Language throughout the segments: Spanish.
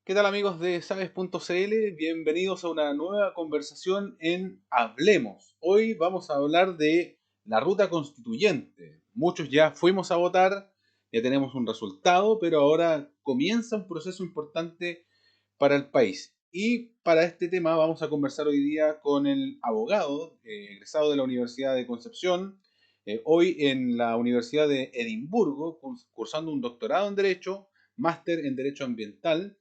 ¿Qué tal amigos de Sabes.cl? Bienvenidos a una nueva conversación en Hablemos. Hoy vamos a hablar de la ruta constituyente. Muchos ya fuimos a votar, ya tenemos un resultado, pero ahora comienza un proceso importante para el país. Y para este tema vamos a conversar hoy día con el abogado egresado de la Universidad de Concepción, hoy en la Universidad de Edimburgo, cursando un doctorado en Derecho, máster en Derecho Ambiental.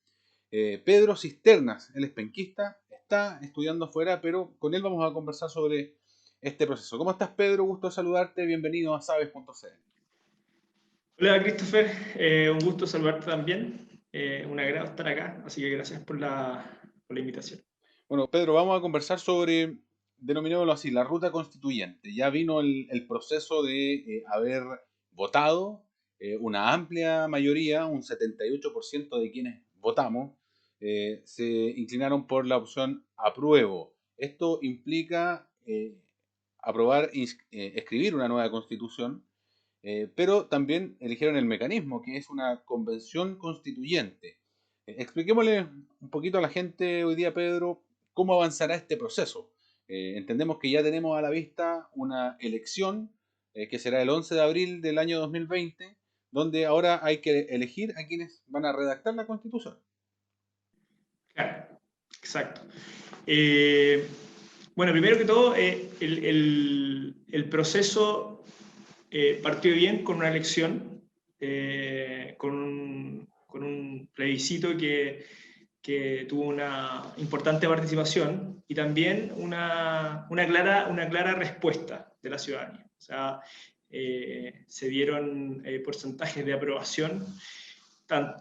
Pedro Cisternas, él es penquista, está estudiando afuera, pero con él vamos a conversar sobre este proceso. ¿Cómo estás, Pedro? Gusto saludarte, bienvenido a Sabes.cl. Hola Christopher, un gusto saludarte también. Un agrado estar acá, así que gracias por la invitación. Bueno, Pedro, vamos a conversar sobre, denominémoslo así, la ruta constituyente. Ya vino el proceso de haber votado una amplia mayoría, un 78% de quienes votamos, se inclinaron por la opción apruebo. Esto implica aprobar, escribir una nueva constitución, pero también eligieron el mecanismo, que es una convención constituyente. Expliquémosle un poquito a la gente hoy día, Pedro, cómo avanzará este proceso. Entendemos que ya tenemos a la vista una elección que será el 11 de abril del año 2020, donde ahora hay que elegir a quienes van a redactar la constitución. Claro, exacto. Eh, bueno, primero que todo, el proceso partió bien con una elección, con un plebiscito que tuvo una importante participación y también una clara respuesta de la ciudadanía. O sea, se dieron porcentajes de aprobación,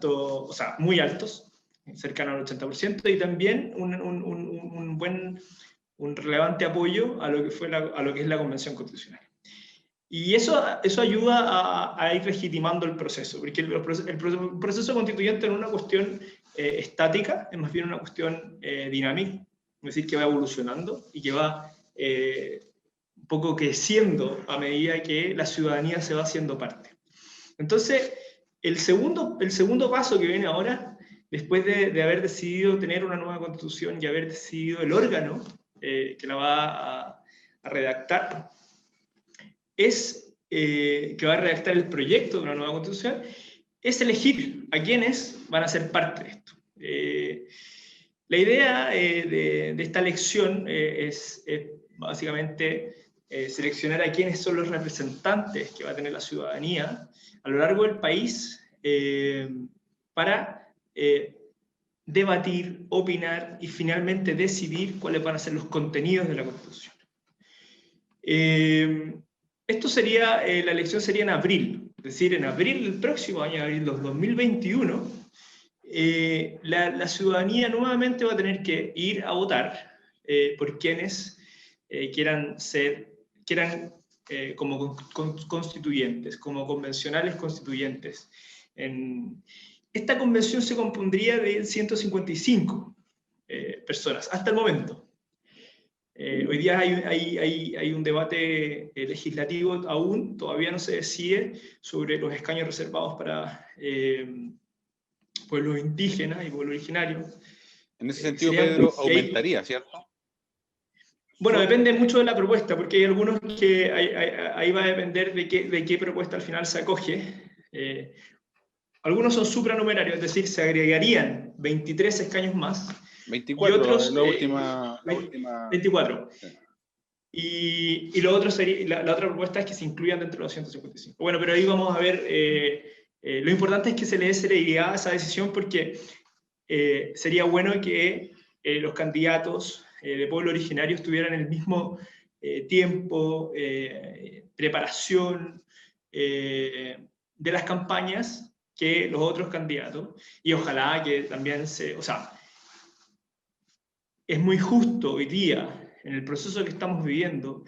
o sea, muy altos, cercano al 80%, y también un relevante apoyo a lo que es la Convención Constitucional. Y eso ayuda a ir legitimando el proceso, porque el proceso constituyente no es una cuestión estática, es más bien una cuestión dinámica, es decir, que va evolucionando y que va un poco creciendo a medida que la ciudadanía se va haciendo parte. Entonces, el segundo paso que viene ahora, después de haber decidido tener una nueva constitución y haber decidido el órgano que la va a redactar, que va a redactar el proyecto de una nueva constitución, es elegir a quienes van a ser parte de esto. La idea de esta elección es básicamente seleccionar a quienes son los representantes que va a tener la ciudadanía a lo largo del país para debatir, opinar y finalmente decidir cuáles van a ser los contenidos de la Constitución. La elección sería en abril, es decir, en abril del próximo año, abril de 2021, la ciudadanía nuevamente va a tener que ir a votar por quienes quieran como constituyentes, como convencionales constituyentes. Esta convención se compondría de 155 personas hasta el momento. Hoy día hay un debate legislativo aún, todavía no se decide sobre los escaños reservados para pueblos indígenas y pueblos originarios. En ese sentido, Sería, Pedro, y ahí, aumentaría, ¿cierto? bueno, depende mucho de la propuesta, porque hay algunos que ahí va a depender de qué propuesta al final se acoge. Algunos son supranumerarios, es decir, se agregarían 23 escaños más, y 24, otros la última. 24. Sí. Lo otro sería, la otra propuesta es que se incluyan dentro de los 155. Bueno, pero ahí vamos a ver, lo importante es que se le dé celeridad a esa decisión, porque sería bueno que los candidatos de pueblo originario tuvieran el mismo tiempo, preparación de las campañas que los otros candidatos, y ojalá que también o sea, es muy justo hoy día, en el proceso que estamos viviendo,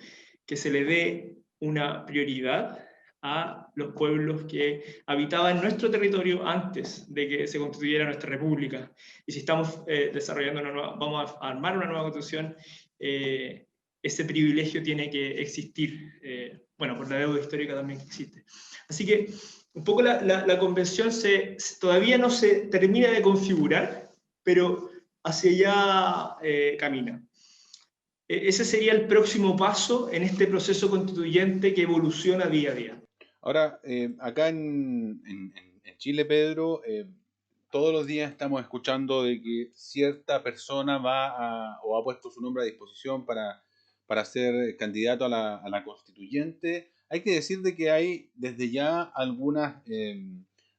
que se le dé una prioridad a los pueblos que habitaban nuestro territorio antes de que se constituyera nuestra república. Y si estamos vamos a armar una nueva constitución, ese privilegio tiene que existir, bueno, por la deuda histórica también que existe. Así que un poco la convención todavía no se termina de configurar, pero hacia allá camina. Ese sería el próximo paso en este proceso constituyente que evoluciona día a día. Ahora, acá en Chile, Pedro, todos los días estamos escuchando de que cierta persona o ha puesto su nombre a disposición para ser candidato a la constituyente. Hay que decir de que hay desde ya algunas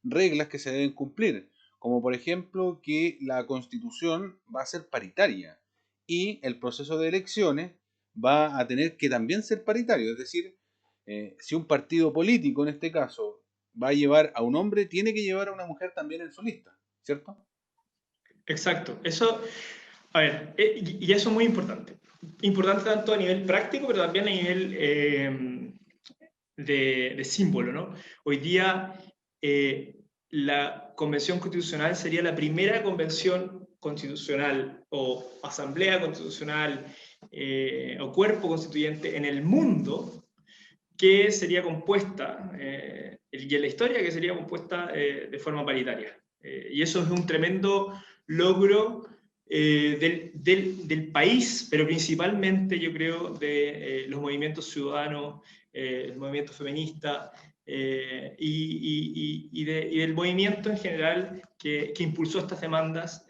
reglas que se deben cumplir, como por ejemplo que la constitución va a ser paritaria y el proceso de elecciones va a tener que también ser paritario, es decir, si un partido político, en este caso, va a llevar a un hombre, tiene que llevar a una mujer también en su lista, ¿cierto? Exacto. Eso, a ver, y eso es muy importante. Importante tanto a nivel práctico, pero también a nivel de símbolo, ¿no? Hoy día la Convención Constitucional sería la primera convención constitucional o asamblea constitucional o cuerpo constituyente en el mundo que sería compuesta, y en la historia que sería compuesta de forma paritaria. Y eso es un tremendo logro del país, pero principalmente yo creo de los movimientos ciudadanos, el movimiento feminista y del movimiento en general que impulsó estas demandas.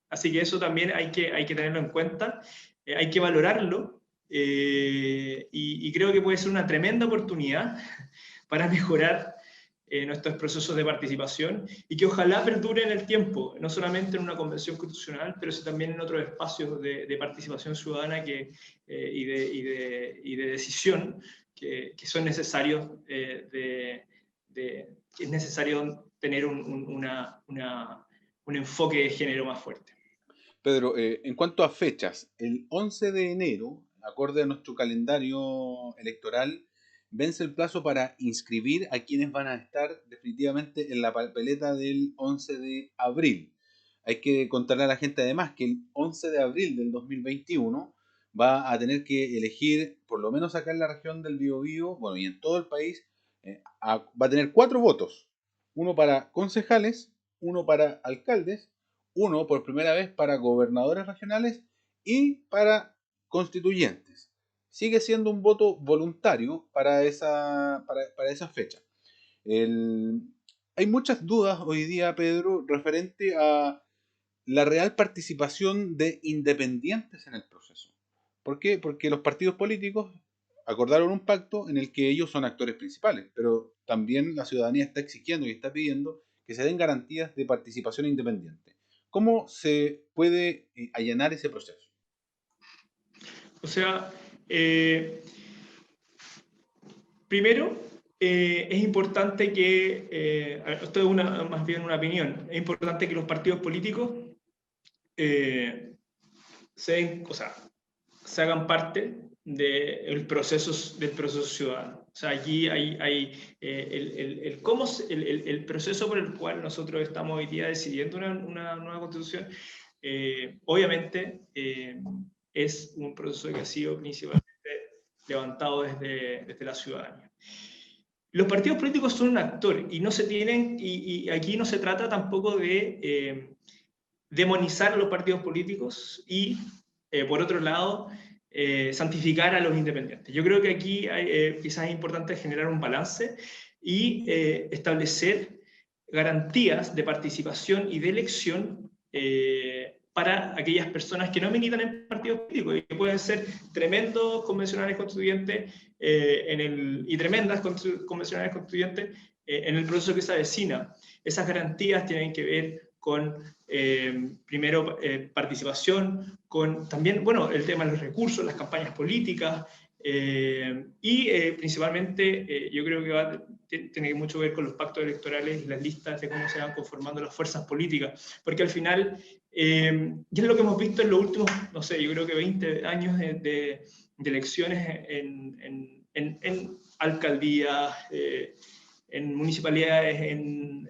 Así que eso también hay que tenerlo en cuenta, hay que valorarlo y creo que puede ser una tremenda oportunidad para mejorar nuestros procesos de participación y que ojalá perdure en el tiempo, no solamente en una convención constitucional, pero sí también en otros espacios de participación ciudadana y de decisión que son necesarios, que es necesario tener un enfoque de género más fuerte. Pedro, en cuanto a fechas, el 11 de enero, acorde a nuestro calendario electoral, vence el plazo para inscribir a quienes van a estar definitivamente en la papeleta del 11 de abril. Hay que contarle a la gente además que el 11 de abril del 2021 va a tener que elegir, por lo menos acá en la región del Biobío, bueno, y en todo el país, va a tener 4 votos. Uno para concejales, uno para alcaldes, uno por primera vez para gobernadores regionales y para constituyentes. Sigue siendo un voto voluntario para esa fecha. Hay muchas dudas hoy día, Pedro, referente a la real participación de independientes en el proceso. ¿Por qué? Porque los partidos políticos acordaron un pacto en el que ellos son actores principales, pero también la ciudadanía está exigiendo y está pidiendo que se den garantías de participación independiente. ¿Cómo se puede allanar ese proceso? O sea, primero, es importante que, esto es más bien una opinión, es importante que los partidos políticos se hagan parte del proceso ciudadano. O sea, allí hay el proceso por el cual nosotros estamos hoy día decidiendo una nueva constitución, obviamente es un proceso que ha sido principalmente levantado desde la ciudadanía. Los partidos políticos son un actor y no se tienen, y aquí no se trata tampoco de demonizar a los partidos políticos y, por otro lado, santificar a los independientes. Yo creo que aquí quizás es importante generar un balance y establecer garantías de participación y de elección para aquellas personas que no militan en partidos políticos y que pueden ser tremendos convencionales constituyentes y tremendas convencionales constituyentes en el proceso que se avecina. Esas garantías tienen que ver con, primero, participación, con también, bueno, el tema de los recursos, las campañas políticas, y principalmente yo creo que tiene mucho que ver con los pactos electorales y las listas de cómo se van conformando las fuerzas políticas, porque al final, ya es lo que hemos visto en los últimos, no sé, yo creo que 20 años de elecciones en alcaldías, en municipalidades, en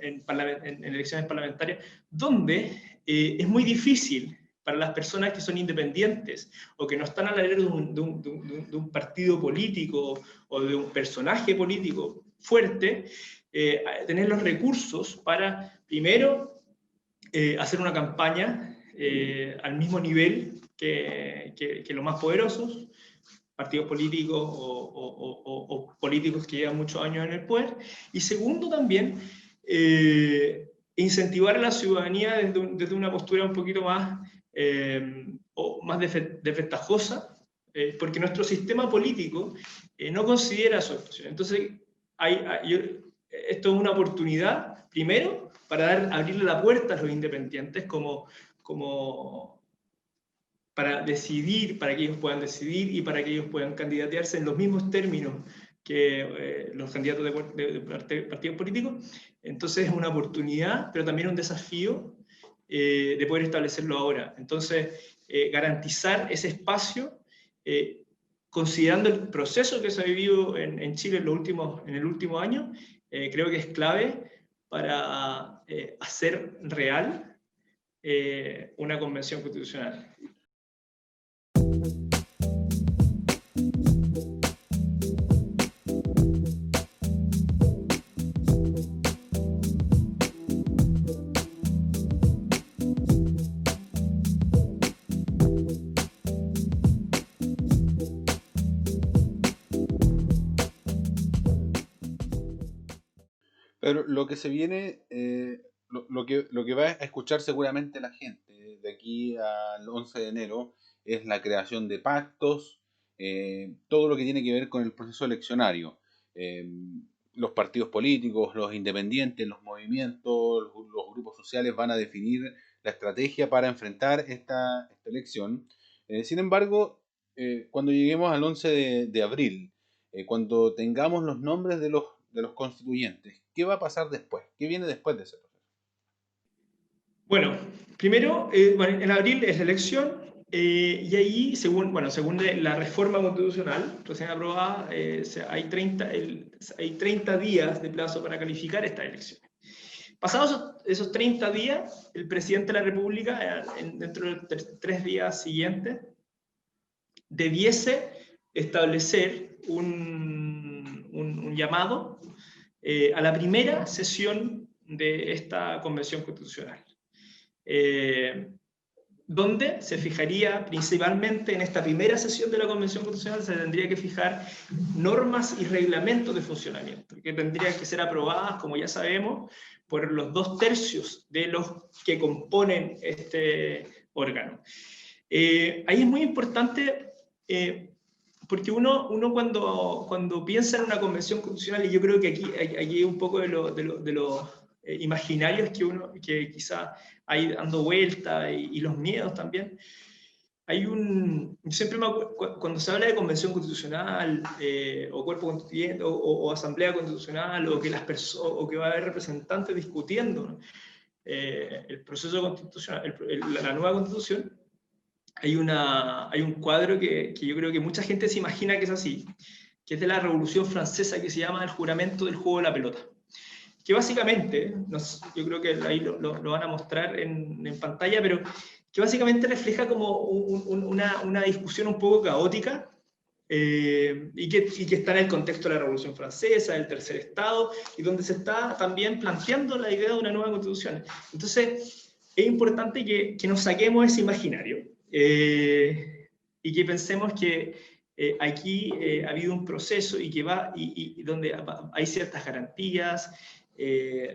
elecciones parlamentarias, donde es muy difícil para las personas que son independientes o que no están al alero de un partido político o de un personaje político fuerte, tener los recursos para, primero, hacer una campaña al mismo nivel que los más poderosos, partidos políticos o políticos que llevan muchos años en el poder. Y segundo, también, incentivar a la ciudadanía desde una postura un poquito más, o más desventajosa, porque nuestro sistema político no considera su actuación. Entonces, esto es una oportunidad, primero, para abrirle la puerta a los independientes para decidir, para que ellos puedan decidir y para que ellos puedan candidatearse en los mismos términos que los candidatos de partidos políticos. Entonces es una oportunidad, pero también un desafío de poder establecerlo ahora. Entonces, garantizar ese espacio, considerando el proceso que se ha vivido en Chile en el último año, creo que es clave para hacer real una convención constitucional. Pero lo que se viene, lo que va a escuchar seguramente la gente de aquí al 11 de enero es la creación de pactos, todo lo que tiene que ver con el proceso eleccionario. Eh, los partidos políticos, los independientes, los movimientos, los grupos sociales van a definir la estrategia para enfrentar esta elección. Sin embargo, cuando lleguemos al 11 de abril, cuando tengamos los nombres de los constituyentes, ¿qué va a pasar después? ¿Qué viene después de ese proceso? Bueno, primero, bueno, en abril es la elección y ahí, según la reforma constitucional recién aprobada, hay 30 días de plazo para calificar estas elecciones. Pasados esos 30 días, el presidente de la República, dentro de los 3 días siguientes, debiese establecer un llamado a la primera sesión de esta convención constitucional. Donde se fijaría principalmente en esta primera sesión de la Convención Constitucional, se tendría que fijar normas y reglamentos de funcionamiento, que tendrían que ser aprobadas, como ya sabemos, por los 2/3 de los que componen este órgano. Ahí es muy importante, porque uno cuando piensa en una convención constitucional, y yo creo que aquí un poco de los imaginarios que quizá hay dando vuelta y los miedos también, siempre me acuerdo, cuando se habla de convención constitucional o cuerpo constituyente o asamblea constitucional o que va a haber representantes discutiendo, ¿no? El proceso constitucional, la nueva constitución, hay un cuadro que yo creo que mucha gente se imagina que es así, que es de la Revolución Francesa, que se llama el juramento del juego de la pelota. Que básicamente, yo creo que ahí lo van a mostrar en pantalla, pero que básicamente refleja como una discusión un poco caótica y que está en el contexto de la Revolución Francesa, del Tercer Estado, y donde se está también planteando la idea de una nueva constitución. Entonces, es importante que nos saquemos ese imaginario y que pensemos que aquí ha habido un proceso y donde hay ciertas garantías,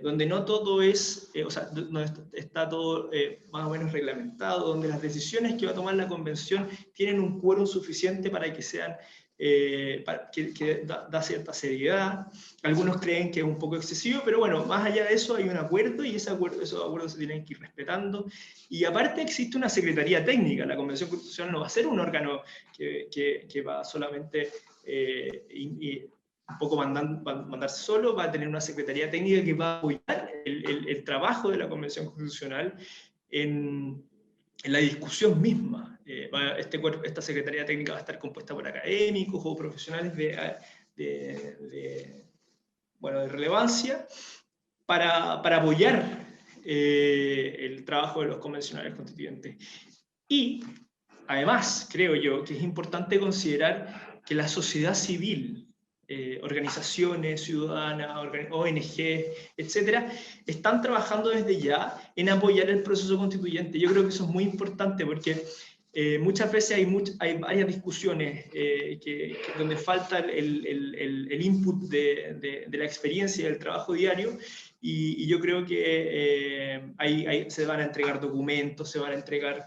donde no todo no está todo más o menos reglamentado, donde las decisiones que va a tomar la convención tienen un quórum suficiente para que sean, que da cierta seriedad. Algunos creen que es un poco excesivo, pero bueno, más allá de eso hay un acuerdo y esos acuerdos se tienen que ir respetando. Y aparte existe una secretaría técnica. La Convención Constitucional no va a ser un órgano que va solamente un poco mandarse solo, va a tener una secretaría técnica que va a apoyar el trabajo de la Convención Constitucional en la discusión misma. Esta secretaría técnica va a estar compuesta por académicos o profesionales de relevancia para apoyar el trabajo de los convencionales constituyentes. Y además, creo yo, que es importante considerar que la sociedad civil organizaciones ciudadanas, ONG, etcétera, están trabajando desde ya en apoyar el proceso constituyente. Yo creo que eso es muy importante porque muchas veces hay varias discusiones donde falta el input de la experiencia y del trabajo diario, y yo creo que se van a entregar documentos, se van a entregar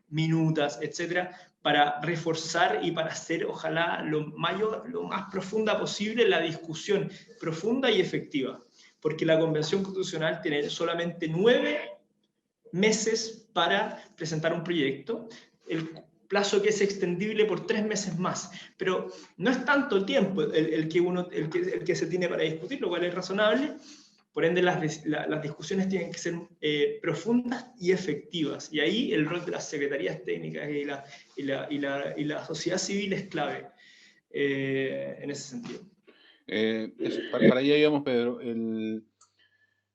minutas, etcétera, para reforzar y para hacer, ojalá, lo más profunda posible la discusión profunda y efectiva. Porque la Convención Constitucional tiene solamente 9 meses para presentar un proyecto, el plazo que es extendible por 3 meses más. Pero no es tanto el tiempo el que se tiene para discutir, lo cual es razonable. Por ende, las discusiones tienen que ser profundas y efectivas. Y ahí el rol de las secretarías técnicas y la sociedad civil es clave en ese sentido. Para allá íbamos, Pedro.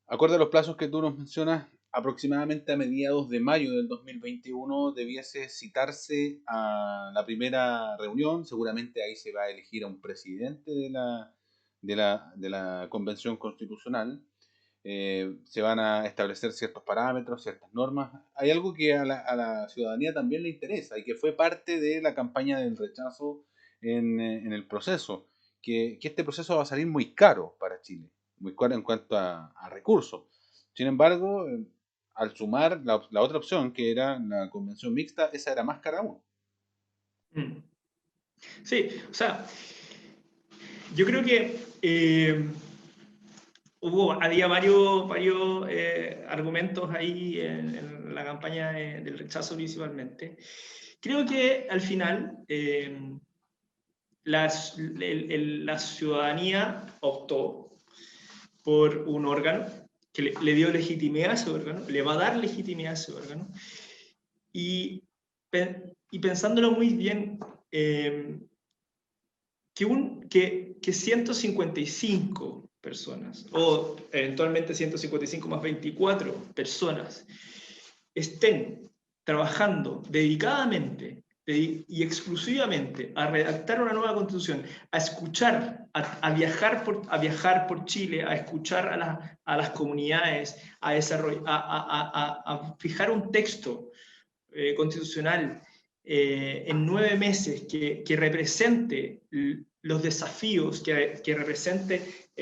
Acorde a los plazos que tú nos mencionas, aproximadamente a mediados de mayo del 2021 debiese citarse a la primera reunión. Seguramente ahí se va a elegir a un presidente de la Convención Constitucional. Se van a establecer ciertos parámetros, ciertas normas. Hay algo que a la ciudadanía también le interesa y que fue parte de la campaña del rechazo en el proceso, que este proceso va a salir muy caro para Chile, muy caro en cuanto a recursos. Sin embargo, al sumar la otra opción, que era la convención mixta, esa era más cara aún. Sí, o sea, yo creo que había varios argumentos ahí en la campaña del rechazo principalmente. Creo que al final la ciudadanía optó por un órgano que le dio legitimidad a ese órgano, le va a dar legitimidad a ese órgano, y pensándolo muy bien, que 155 personas, o eventualmente 155 más 24 personas, estén trabajando dedicadamente y exclusivamente a redactar una nueva constitución, a escuchar, a viajar por Chile, a escuchar a las comunidades, a fijar un texto constitucional en 9 meses que represente los desafíos, que represente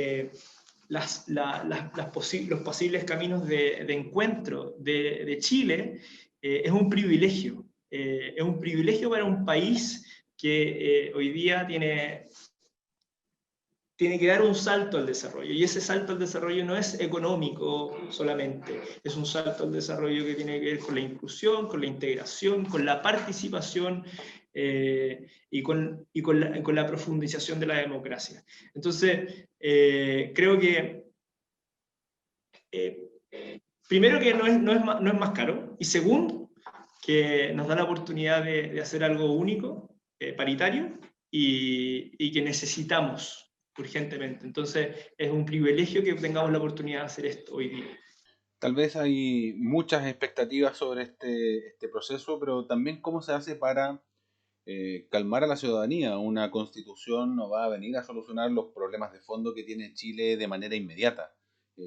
los posibles caminos de encuentro de Chile, es un privilegio. Es un privilegio para un país que hoy día tiene que dar un salto al desarrollo, y ese salto al desarrollo no es económico solamente, es un salto al desarrollo que tiene que ver con la inclusión, con la integración, con la participación y con la profundización de la democracia. Entonces, creo que primero que no es más caro, y segundo, que nos da la oportunidad de hacer algo único, paritario, y que necesitamos urgentemente. Entonces, es un privilegio que tengamos la oportunidad de hacer esto hoy día. Tal vez hay muchas expectativas sobre este proceso, pero también cómo se hace para calmar a la ciudadanía. Una constitución no va a venir a solucionar los problemas de fondo que tiene Chile de manera inmediata.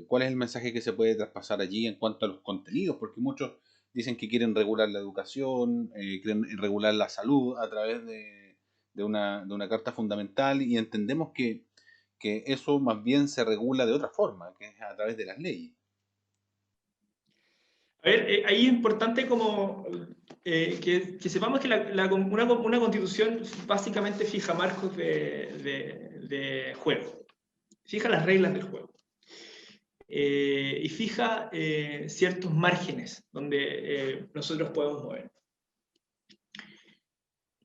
¿Cuál es el mensaje que se puede traspasar allí en cuanto a los contenidos? Porque muchos dicen que quieren regular la educación, quieren regular la salud a través de una carta fundamental, y entendemos que eso más bien se regula de otra forma, que es a través de las leyes. A ver, ahí es importante como que sepamos que una constitución básicamente fija marcos de juego, fija las reglas del juego, y fija ciertos márgenes donde nosotros podemos mover.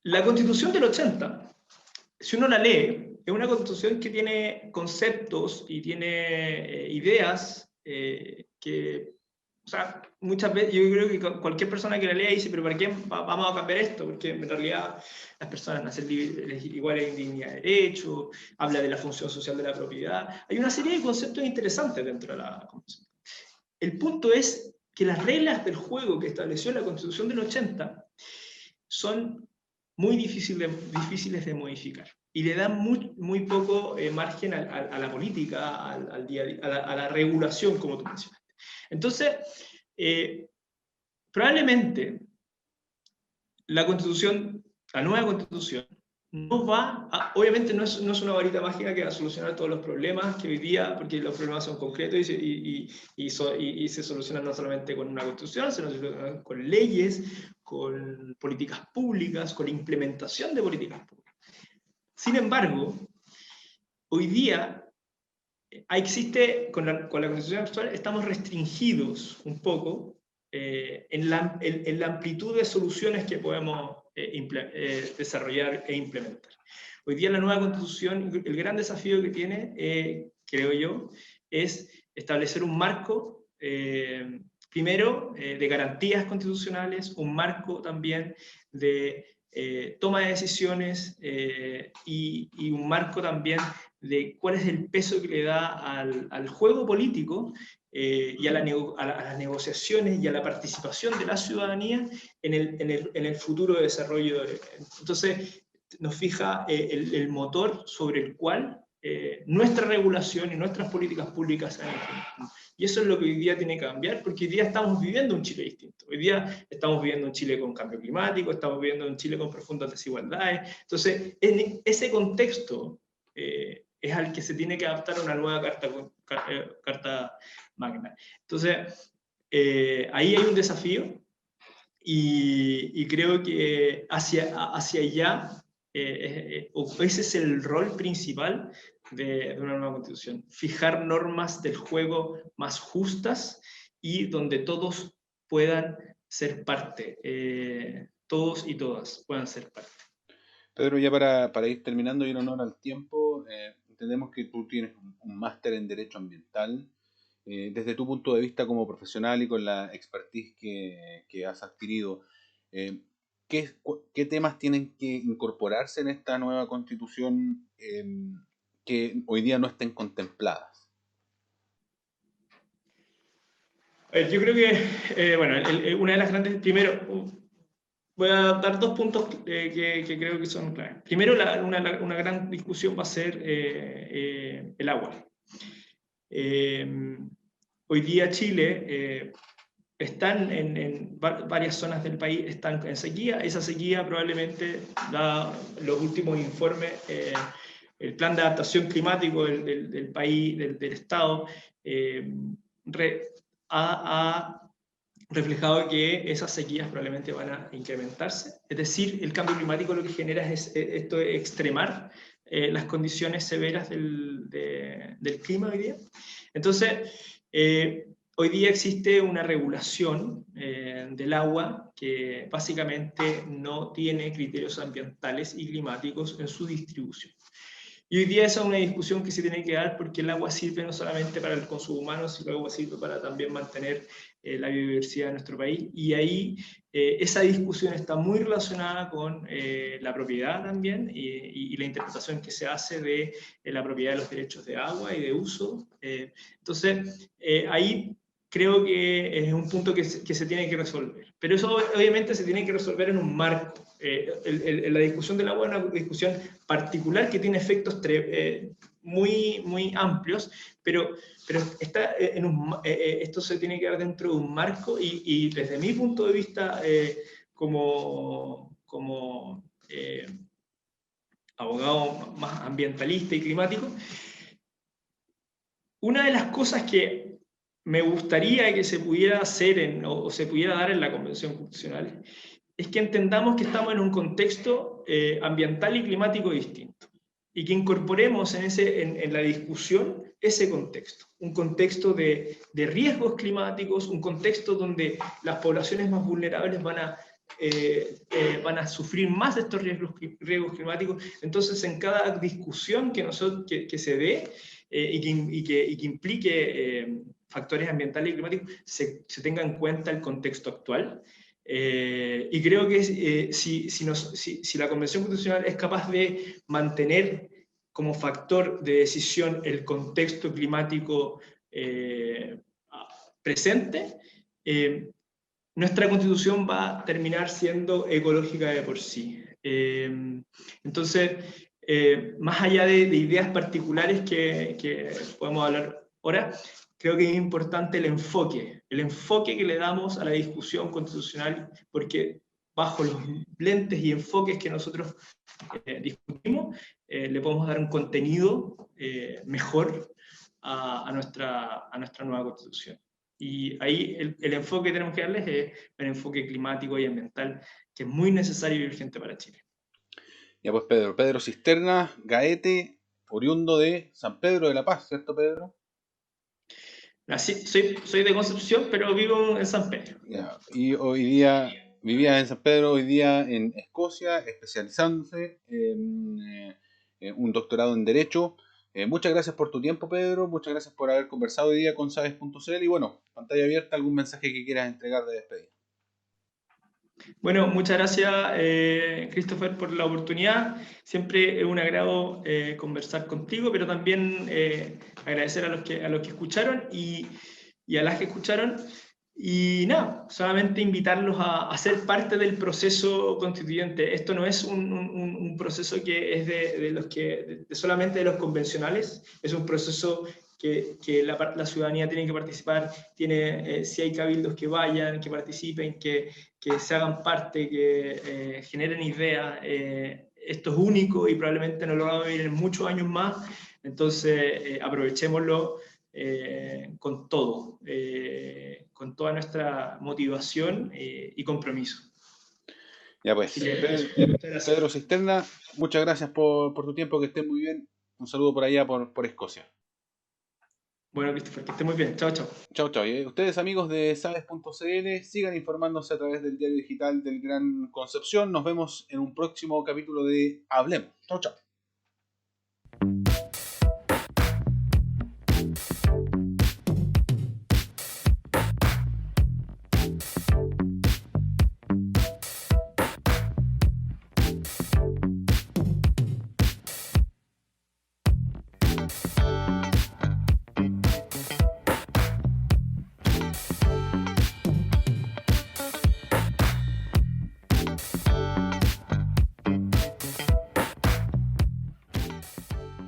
La Constitución del 80, si uno la lee, es una constitución que tiene conceptos y tiene ideas que, o sea, muchas veces yo creo que cualquier persona que la lea dice, pero ¿para qué vamos a cambiar esto? Porque en realidad las personas nacen iguales en dignidad de derecho, habla de la función social de la propiedad. Hay una serie de conceptos interesantes dentro de la Constitución. El punto es que las reglas del juego que estableció la Constitución del 80 son muy difíciles de modificar. Y le dan muy poco margen a la política, al día a día, a la regulación, como tú mencionaste. Entonces, probablemente la Constitución, la nueva Constitución, no va a, obviamente no es una varita mágica que va a solucionar todos los problemas que hoy día, porque los problemas son concretos y se solucionan no solamente con una Constitución, sino con leyes, con políticas públicas, con implementación de políticas públicas. Sin embargo, hoy día existe, con la Constitución actual, estamos restringidos un poco en la amplitud de soluciones que podemos desarrollar e implementar. Hoy día la nueva Constitución, el gran desafío que tiene, creo yo, es establecer un marco, primero, de garantías constitucionales, un marco también de toma de decisiones y un marco también de cuál es el peso que le da al juego político y a las negociaciones y a la participación de la ciudadanía en el futuro desarrollo. Entonces, nos fija el motor sobre el cual nuestra regulación y nuestras políticas públicas se han implementado. Y eso es lo que hoy día tiene que cambiar, porque hoy día estamos viviendo un Chile distinto. Hoy día estamos viviendo un Chile con cambio climático, estamos viviendo un Chile con profundas desigualdades. Entonces, en ese contexto es al que se tiene que adaptar una nueva carta magna. Entonces, ahí hay un desafío y creo que hacia allá, ese es el rol principal de una nueva constitución, fijar normas del juego más justas y donde todos puedan ser parte, todos y todas puedan ser parte. Pedro, ya para ir terminando y en honor al tiempo, entendemos que tú tienes un máster en Derecho Ambiental. Desde tu punto de vista como profesional y con la expertise que has adquirido, ¿qué temas tienen que incorporarse en esta nueva constitución que hoy día no estén contempladas? Yo creo que, bueno, una de las grandes, primero, voy a dar dos puntos que creo que son claves. Primero, una gran discusión va a ser el agua. Hoy día Chile están en varias zonas del país están en sequía. Esa sequía probablemente, los últimos informes, el plan de adaptación climático del país, del Estado, ha reflejado que esas sequías probablemente van a incrementarse. Es decir, el cambio climático lo que genera es esto de extremar las condiciones severas del clima hoy día. Entonces, hoy día existe una regulación del agua que básicamente no tiene criterios ambientales y climáticos en su distribución. Y hoy día esa es una discusión que se tiene que dar porque el agua sirve no solamente para el consumo humano, sino el agua sirve para también mantener la biodiversidad de nuestro país. Y ahí esa discusión está muy relacionada con la propiedad también y la interpretación que se hace de la propiedad de los derechos de agua y de uso. Entonces, ahí creo que es un punto que se tiene que resolver. Pero eso obviamente se tiene que resolver en un marco. La discusión del agua es una discusión particular que tiene efectos muy amplios, pero está esto se tiene que dar dentro de un marco y desde mi punto de vista como abogado más ambientalista y climático, una de las cosas que me gustaría que se pudiera hacer o se pudiera dar en la Convención Constitucional es que entendamos que estamos en un contexto ambiental y climático distinto y que incorporemos en la discusión ese contexto, un contexto de riesgos climáticos, un contexto donde las poblaciones más vulnerables van a sufrir más de estos riesgos climáticos. Entonces, en cada discusión que se dé y que implique factores ambientales y climáticos, se tenga en cuenta el contexto actual. Y creo que si la Convención Constitucional es capaz de mantener como factor de decisión el contexto climático presente, nuestra Constitución va a terminar siendo ecológica de por sí. Entonces, más allá de ideas particulares que podemos hablar ahora, creo que es importante el enfoque que le damos a la discusión constitucional, porque bajo los lentes y enfoques que nosotros discutimos, le podemos dar un contenido mejor a nuestra nueva constitución. Y ahí el enfoque que tenemos que darles es el enfoque climático y ambiental, que es muy necesario y urgente para Chile. Ya pues Pedro Cisterna Gaete, oriundo de San Pedro de la Paz, ¿cierto Pedro? Soy de Concepción, pero vivo en San Pedro. Ya. Y hoy día vivía en San Pedro, hoy día en Escocia, especializándose en un doctorado en Derecho. Muchas gracias por tu tiempo, Pedro. Muchas gracias por haber conversado hoy día con Sabes.cl. Y bueno, pantalla abierta, algún mensaje que quieras entregar de despedida. Bueno, muchas gracias, Christopher, por la oportunidad. Siempre es un agrado conversar contigo, pero también agradecer a los que escucharon y a las que escucharon. Y nada, solamente invitarlos a ser parte del proceso constituyente. Esto no es un proceso que es solamente de los convencionales, es un proceso que la ciudadanía tiene que participar, si hay cabildos que vayan, que participen, que se hagan parte, que generen ideas. Esto es único y probablemente no lo vamos a vivir en muchos años más, entonces aprovechémoslo con todo, con toda nuestra motivación y compromiso. Ya pues, Pedro Cisterna, muchas gracias por tu tiempo, que estés muy bien. Un saludo por allá, por Escocia. Bueno, Christopher, que esté muy bien. Chao, chao. Chao, chao. Ustedes, amigos de Sabes.cl, sigan informándose a través del diario digital del Gran Concepción. Nos vemos en un próximo capítulo de Hablemos. Chao, chao.